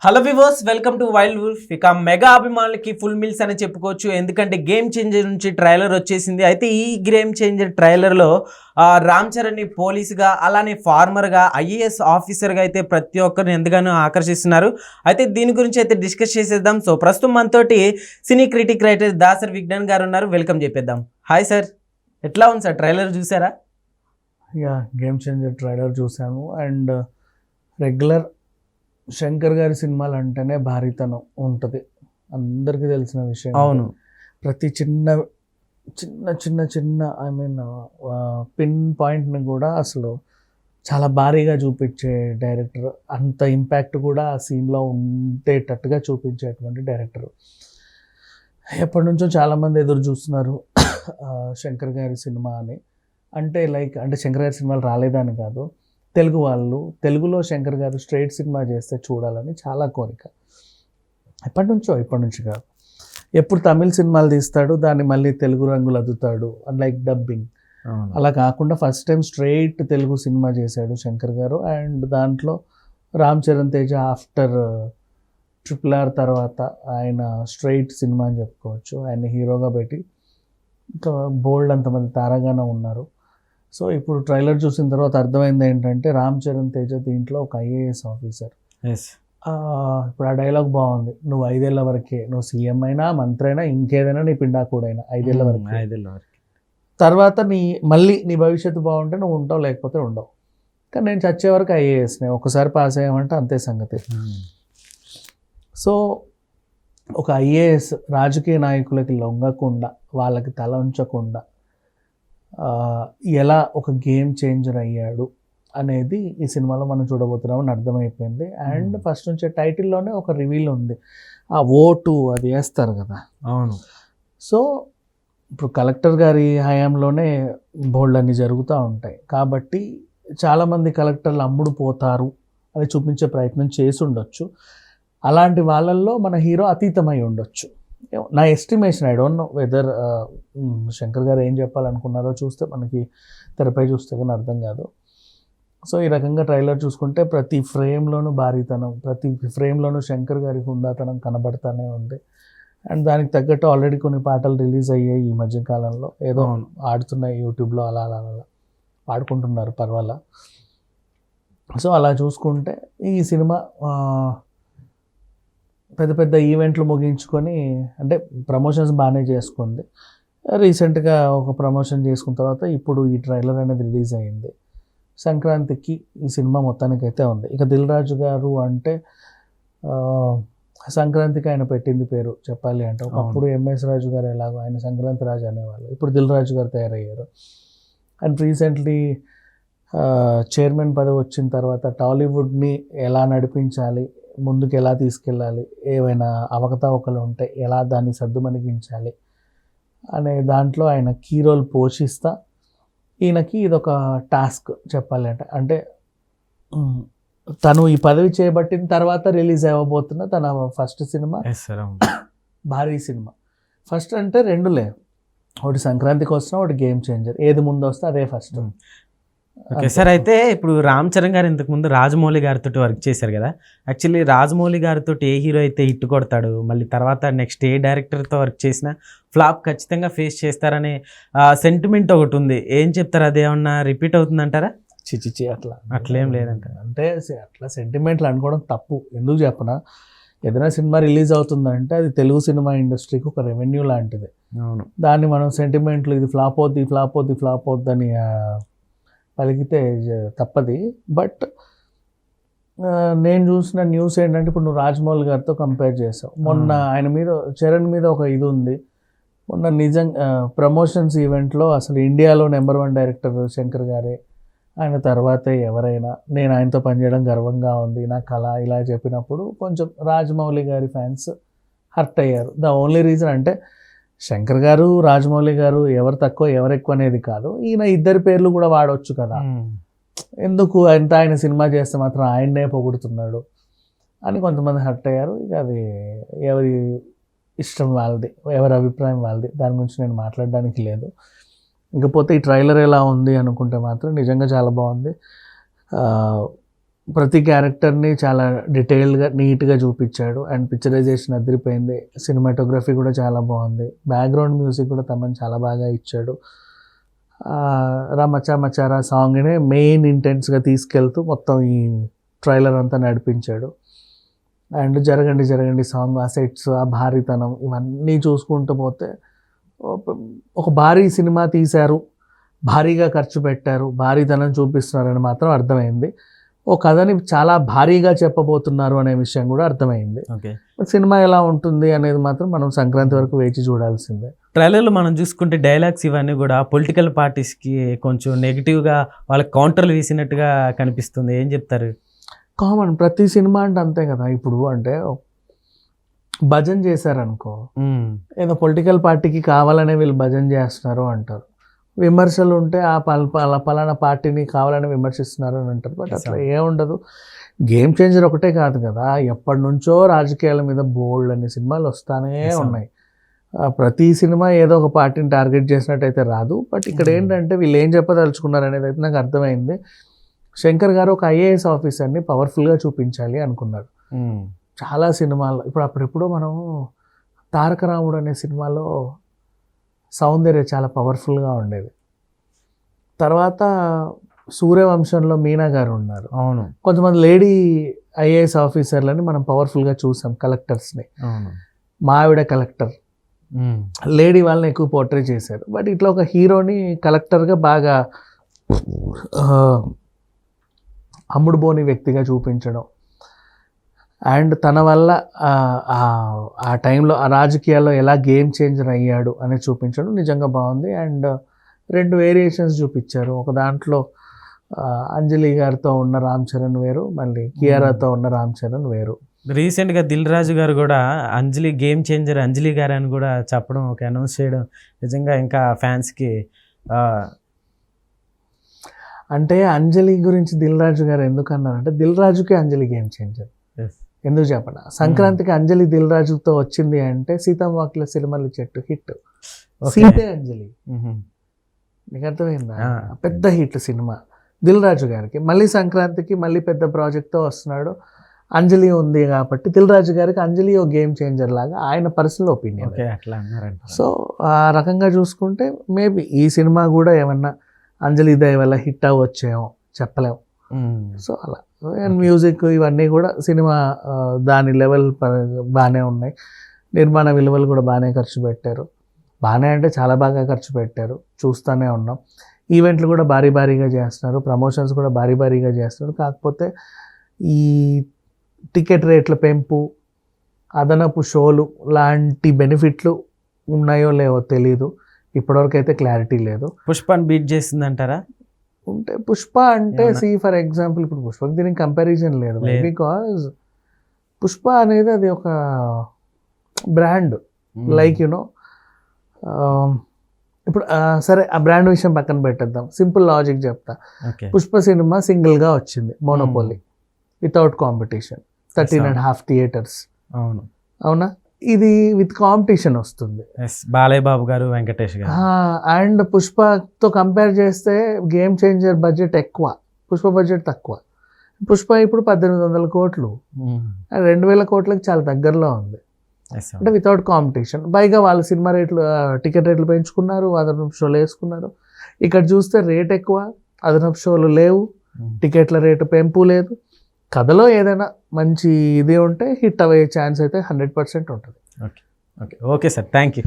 Hello viewers, welcome to wild wolf. ఇక mega అభిమానులకి full meals అని చెప్పుకోవచ్చు. ఎందుకంటే గేమ్ చేంజర్ నుంచి ట్రైలర్ వచ్చేసింది. అయితే ఈ గేమ్ చేంజర్ ట్రైలర్లో రామ్ చరణ్ని పోలీసుగా, అలానే ఫార్మర్గా, ఐఏఎస్ ఆఫీసర్గా అయితే ప్రతి ఒక్కరిని ఎంతగానో ఆకర్షిస్తున్నారు. అయితే దీని గురించి అయితే డిస్కస్ చేసేద్దాం. సో ప్రస్తుతం మనతోటి సినీ క్రిటిక్ రైటర్ దాసరి విజ్ఞాన్ గారు ఉన్నారు. వెల్కమ్ చెప్పేద్దాం. హాయ్ సార్, ఎట్లా ఉంది సార్ ట్రైలర్ చూసారా? గేమ్ చేంజర్ ట్రైలర్ చూసాము. అండ్ రెగ్యులర్ శంకర్ గారి సినిమాలు అంటేనే భారీతనం ఉంటుంది, అందరికీ తెలిసిన విషయం. అవును, ప్రతి చిన్న చిన్న చిన్న చిన్న ఐ మీన్ పిన్ పాయింట్ని కూడా అసలు చాలా భారీగా చూపించే డైరెక్టర్. అంత ఇంపాక్ట్ కూడా ఆ సీన్లో ఉండేటట్టుగా చూపించేటువంటి డైరెక్టర్. ఎప్పటి నుంచో చాలామంది ఎదురు చూస్తున్నారు శంకర్ గారి సినిమా అని. అంటే శంకర్ గారి సినిమాలు రాలేదని కాదు, తెలుగు వాళ్ళు తెలుగులో శంకర్ గారు స్ట్రైట్ సినిమా చేస్తే చూడాలని చాలా కోరిక. ఇప్పటి నుంచి కాదు, ఎప్పుడు తమిళ సినిమాలు తీస్తాడు, దాన్ని మళ్ళీ తెలుగు రంగులు అద్దుతాడు, లైక్ డబ్బింగ్. అలా కాకుండా first time straight Telugu cinema చేశాడు శంకర్ గారు. అండ్ దాంట్లో రామ్ చరణ్ తేజ ఆఫ్టర్ RRR తర్వాత ఆయన స్ట్రైట్ సినిమా అని చెప్పుకోవచ్చు. ఆయన హీరోగా పెట్టి ఇంకా బోల్డ్ అంతమంది తారాగానే ఉన్నారు. సో ఇప్పుడు ట్రైలర్ చూసిన తర్వాత అర్థమైంది ఏంటంటే రామ్ చరణ్ తేజ దీంట్లో ఒక ఐఏఎస్ ఆఫీసర్. ఇప్పుడు ఆ డైలాగ్ బాగుంది, నువ్వు 5 ఏళ్ల వరకే, నువ్వు సీఎం అయినా, మంత్రి అయినా, ఇంకేదైనా, నీ పిండాకుడైనా 5 ఏళ్ల వరకు. తర్వాత మళ్ళీ నీ భవిష్యత్తు బాగుంటే నువ్వు ఉంటావు, లేకపోతే ఉండవు. కానీ నేను చచ్చే వరకు ఐఏఎస్నే, ఒకసారి పాస్ అయ్యామంటే అంతే సంగతి. సో ఒక ఐఏఎస్ రాజకీయ నాయకులకి లొంగకుండా, వాళ్ళకి తల ఉంచకుండా ఎలా ఒక గేమ్ చేంజర్ అయ్యాడు అనేది ఈ సినిమాలో మనం చూడబోతున్నామని అర్థమైపోయింది. అండ్ ఫస్ట్ నుంచి టైటిల్లోనే ఒక రివీల్ ఉంది, ఆ ఓటు అది వేస్తారు కదా. అవును. సో ఇప్పుడు కలెక్టర్ గారి హయాంలోనే బోల్డ్ అన్ని జరుగుతూ ఉంటాయి కాబట్టి చాలామంది కలెక్టర్లు అమ్ముడు పోతారు అని చూపించే ప్రయత్నం చేసి ఉండొచ్చు. అలాంటి వాళ్ళల్లో మన హీరో అతీతమై ఉండొచ్చు, నా estimation. I don't know whether Shankar గారు ఏం చెప్పాలనుకున్నారో చూస్తే మనకి తెరపై చూస్తే కానీ అర్థం కాదు. సో ఈ రకంగా ట్రైలర్ చూసుకుంటే ప్రతి ఫ్రేమ్లోనూ భారీతనం, ప్రతి ఫ్రేమ్లోనూ శంకర్ గారి హుందాతనం కనబడతానే ఉంది. అండ్ దానికి తగ్గట్టు ఆల్రెడీ కొన్ని పాటలు రిలీజ్ అయ్యాయి ఈ మధ్యకాలంలో, ఏదో ఆడుతున్నాయి యూట్యూబ్లో, అలా అలా అలా పాడుకుంటున్నారు, పర్వాలా. సో అలా చూసుకుంటే ఈ సినిమా పెద్ద పెద్ద ఈవెంట్లు ముగించుకొని, అంటే ప్రమోషన్స్ బాగానే చేసుకుంది. రీసెంట్గా ఒక ప్రమోషన్ చేసుకున్న తర్వాత ఇప్పుడు ఈ ట్రైలర్ అనేది రిలీజ్ అయ్యింది. సంక్రాంతికి ఈ సినిమా మొత్తానికైతే ఉంది. ఇక దిల్ రాజు గారు అంటే సంక్రాంతికి ఆయన పెట్టింది పేరు చెప్పాలి అంటే. ఒకప్పుడు MS రాజు గారు ఎలాగో ఆయన సంక్రాంతి రాజు అనేవాళ్ళు, ఇప్పుడు దిల్ రాజు గారు తయారయ్యారు. అండ్ రీసెంట్లీ చైర్మన్ పదవి వచ్చిన తర్వాత టాలీవుడ్ని ఎలా నడిపించాలి, ముందుకు ఎలా తీసుకెళ్ళాలి, ఏవైనా అవకతవకలు ఉంటే ఎలా దాన్ని సర్దుమణిగించాలి అనే దాంట్లో ఆయన కీ రోల్ పోషిస్తా ఈయనకి ఇదొక టాస్క్ చెప్పాలి అంటే. అంటే తను ఈ పదవి చేపట్టిన తర్వాత రిలీజ్ అవ్వబోతున్న తన ఫస్ట్ సినిమా, భారీ సినిమా. ఫస్ట్ అంటే రెండులే, ఒకటి సంక్రాంతికి వస్తున్నా, ఒకటి గేమ్ చేంజర్. ఏది ముందు వస్తే అదే ఫస్ట్. ఓకే సార్, అయితే ఇప్పుడు రామ్ చరణ్ గారు ఇంతకుముందు రాజమౌళి గారితో వర్క్ చేశారు కదా. యాక్చువల్లీ రాజమౌళి గారితో ఏ హీరో అయితే హిట్ కొడతాడు, మళ్ళీ తర్వాత నెక్స్ట్ ఏ డైరెక్టర్తో వర్క్ చేసినా ఫ్లాప్ ఖచ్చితంగా ఫేస్ చేస్తారనే సెంటిమెంట్ ఒకటి ఉంది. ఏం చెప్తారు, అదేమన్నా రిపీట్ అవుతుందంటారా? చిచి అట్లేం లేదంట. అంటే అట్లా సెంటిమెంట్లు అనుకోవడం తప్పు. ఎందుకు చెప్పనా, ఏదైనా సినిమా రిలీజ్ అవుతుందంటే అది తెలుగు సినిమా ఇండస్ట్రీకి ఒక రెవెన్యూ లాంటిది. అవును, దాన్ని మనం సెంటిమెంట్లు ఇది ఫ్లాప్ అవుద్ది అని పలికితే తప్పది. బట్ నేను చూసిన న్యూస్ ఏంటంటే, ఇప్పుడు నువ్వు రాజమౌళి గారితో కంపేర్ చేసావు. మొన్న ఆయన మీద, చరణ్ మీద ఒక ఇది ఉంది. మొన్న నిజంగా ప్రమోషన్స్ ఈవెంట్లో అసలు ఇండియాలో నెంబర్ 1 డైరెక్టర్ శంకర్ గారే, ఆయన తర్వాతే ఎవరైనా, నేను ఆయనతో పనిచేయడం గర్వంగా ఉంది, నా కళ, ఇలా చెప్పినప్పుడు కొంచెం రాజమౌళి గారి ఫ్యాన్స్ హర్ట్ అయ్యారు. ద ఓన్లీ రీజన్ అంటే శంకర్ గారు, రాజమౌళి గారు ఎవరు తక్కువ ఎవరు ఎక్కువ అనేది కాదు, ఈయన ఇద్దరి పేర్లు కూడా వాడవచ్చు కదా, ఎందుకు ఆయన సినిమా చేస్తే మాత్రం ఆయన్నే పొగుడుతున్నాడు అని కొంతమంది హర్ట్ అయ్యారు. ఇక అది ఎవరి ఇష్టం వాళ్ళది, ఎవరి అభిప్రాయం వాళ్ళది, దాని గురించి నేను మాట్లాడడానికి లేదు. ఇకపోతే ఈ ట్రైలర్ ఎలా ఉంది అనుకుంటే మాత్రం నిజంగా చాలా బాగుంది. ప్రతి క్యారెక్టర్ని చాలా డీటెయిల్డ్గా నీట్గా చూపించాడు. అండ్ పిక్చరైజేషన్ అదిరిపోయింది. సినిమాటోగ్రఫీ కూడా చాలా బాగుంది. బ్యాక్గ్రౌండ్ మ్యూజిక్ కూడా తమన్ చాలా బాగా ఇచ్చాడు. రా మచ్చా మచ్చారా సాంగ్నే మెయిన్ ఇంటెన్స్గా తీసుకెళ్తూ మొత్తం ఈ ట్రైలర్ అంతా నడిపించాడు. అండ్ జరగండి జరగండి సాంగ్, ఆ సెట్స్, ఆ భారీతనం ఇవన్నీ చూసుకుంటూ పోతే ఒక భారీ సినిమా తీశారు, భారీగా ఖర్చు పెట్టారు, భారీతనం చూపిస్తున్నారని మాత్రం అర్థమైంది. ఓ కథని చాలా భారీగా చెప్పబోతున్నారు అనే విషయం కూడా అర్థమైంది. ఓకే, సినిమా ఎలా ఉంటుంది అనేది మాత్రం మనం సంక్రాంతి వరకు వేచి చూడాల్సిందే. ట్రైలర్లో మనం చూసుకుంటే డైలాగ్స్ ఇవన్నీ కూడా పొలిటికల్ పార్టీస్కి కొంచెం నెగిటివ్గా వాళ్ళకి కౌంటర్లు వేసినట్టుగా కనిపిస్తుంది. ఏం చెప్తారు? కామన్, ప్రతి సినిమా అంటే అంతే కదా. ఇప్పుడు అంటే భజన చేశారనుకో, ఏదో పొలిటికల్ పార్టీకి కావాలనే వీళ్ళు భజన చేస్తున్నారు అంటారు. విమర్శలు ఉంటే ఆ పలానా పార్టీని కావాలని విమర్శిస్తున్నారు అని అంటారు. బట్ అట్లా ఏముండదు. గేమ్ చేంజర్ ఒకటే కాదు కదా, ఎప్పటి నుంచో రాజకీయాల మీద బోల్డ్ అనే సినిమాలు వస్తానే ఉన్నాయి. ప్రతి సినిమా ఏదో ఒక పార్టీని టార్గెట్ చేసినట్టయితే రాదు. బట్ ఇక్కడ ఏంటంటే వీళ్ళు ఏం చెప్పదలుచుకున్నారు అనేది అయితే నాకు అర్థమైంది. శంకర్ గారు ఒక ఐఏఎస్ ఆఫీసర్ని పవర్ఫుల్గా చూపించాలి అనుకున్నారు. చాలా సినిమాలు అప్పుడెప్పుడో మనం తారక రాముడు అనే సినిమాలో సౌందర్య చాలా పవర్ఫుల్గా ఉండేది. తర్వాత సూర్యవంశంలో మీనా గారు ఉన్నారు. అవును, కొంతమంది లేడీ ఐఏఎస్ ఆఫీసర్లని మనం పవర్ఫుల్గా చూసాం, కలెక్టర్స్ని. అవును, మా ఆవిడ కలెక్టర్, లేడీ వాళ్ళని ఎక్కువ పోర్ట్రే చేశారు. బట్ ఇట్లా ఒక హీరోని కలెక్టర్గా బాగా అమ్ముడు పోని వ్యక్తిగా చూపించడం, అండ్ తన వల్ల ఆ టైంలో ఆ రాజకీయాల్లో ఎలా గేమ్ చేంజర్ అయ్యాడు అనేది చూపించడం నిజంగా బాగుంది. అండ్ 2 వేరియేషన్స్ చూపించారు. ఒక దాంట్లో అంజలి గారితో ఉన్న రామ్ చరణ్ వేరు, మళ్ళీ కియారాతో ఉన్న రామ్ చరణ్ వేరు. రీసెంట్గా దిల్ రాజు గారు కూడా అంజలి గేమ్ చేంజర్ అంజలి గారు అని కూడా చెప్పడం, ఒక అనౌన్స్ చేయడం నిజంగా ఇంకా ఫ్యాన్స్కి. అంటే అంజలి గురించి దిల్ రాజు గారు ఎందుకు అన్నారంటే, దిల్ రాజుకి అంజలి గేమ్ చేంజర్. ఎందుకు చెప్పనా, సంక్రాంతికి అంజలి దిల్ రాజుతో వచ్చింది అంటే సీతమ్మ సినిమాలు చెట్టు హిట్, సీతే అంజలి. నీకు అర్థమైందా? పెద్ద హిట్ సినిమా దిల్ రాజు గారికి. మళ్ళీ సంక్రాంతికి మళ్ళీ పెద్ద ప్రాజెక్ట్తో వస్తున్నాడు. అంజలి ఉంది కాబట్టి దిల్ రాజు గారికి అంజలి ఓ గేమ్ చేంజర్ లాగా ఆయన పర్సనల్ ఒపీనియన్. సో ఆ రకంగా చూసుకుంటే మేబీ ఈ సినిమా కూడా ఏమన్నా అంజలి దయ వల్ల హిట్ అవ్వచ్చేమో చెప్పలేము. సో అలా. అండ్ మ్యూజిక్ ఇవన్నీ కూడా సినిమా దాని లెవెల్ బాగానే ఉన్నాయి. నిర్మాణ విలువలు కూడా బాగానే ఖర్చు పెట్టారు. బాగానే అంటే చాలా బాగా ఖర్చు పెట్టారు, చూస్తూనే ఉన్నాం. ఈవెంట్లు కూడా భారీగా చేస్తున్నారు, ప్రమోషన్స్ కూడా భారీగా చేస్తున్నారు. కాకపోతే ఈ టికెట్ రేట్ల పెంపు, అదనపు షోలు లాంటి బెనిఫిట్లు ఉన్నాయో లేవో తెలీదు. ఇప్పటివరకు అయితే క్లారిటీ లేదు. పుష్పని బీట్ చేసిందంటారా? ఉంటే పుష్ప అంటే ఫర్ ఎగ్జాంపుల్ ఇప్పుడు పుష్పకి దీనికి కంపారిజన్ లేదు. బికాజ్ పుష్ప అనేది అది ఒక బ్రాండ్, లైక్ యూనో. ఇప్పుడు సరే ఆ బ్రాండ్ విషయం పక్కన పెట్టేద్దాం, సింపుల్ లాజిక్ చెప్తా. పుష్ప సినిమా సింగిల్గా వచ్చింది, మోనోపోలీ, వితౌట్ కాంపిటీషన్, 13.5 థియేటర్స్. అవునా? ఇది విత్ కాంపిటీషన్ వస్తుంది. బాలయ్య బాబు గారు, వెంకటేష్ గారు. అండ్ పుష్పతో కంపేర్ చేస్తే గేమ్ చేంజర్ బడ్జెట్ ఎక్కువ, పుష్ప బడ్జెట్ తక్కువ. పుష్ప ఇప్పుడు 1800 కోట్లు, 2000 కోట్లకి చాలా దగ్గరలో ఉంది. అంటే వితౌట్ కాంపిటీషన్. పైగా వాళ్ళ సినిమా రేట్లు, టికెట్ రేట్లు పెంచుకున్నారు, అదనపు షోలు వేసుకున్నారు. ఇక్కడ చూస్తే రేట్ ఎక్కువ, అదనపు షోలు లేవు, టికెట్ల రేటు పెంపు లేదు. కథలో ఏదైనా మంచి ఇది ఉంటే హిట్ అయ్యే ఛాన్స్ అయితే 100% ఉంటుంది. Okay sir, thank you.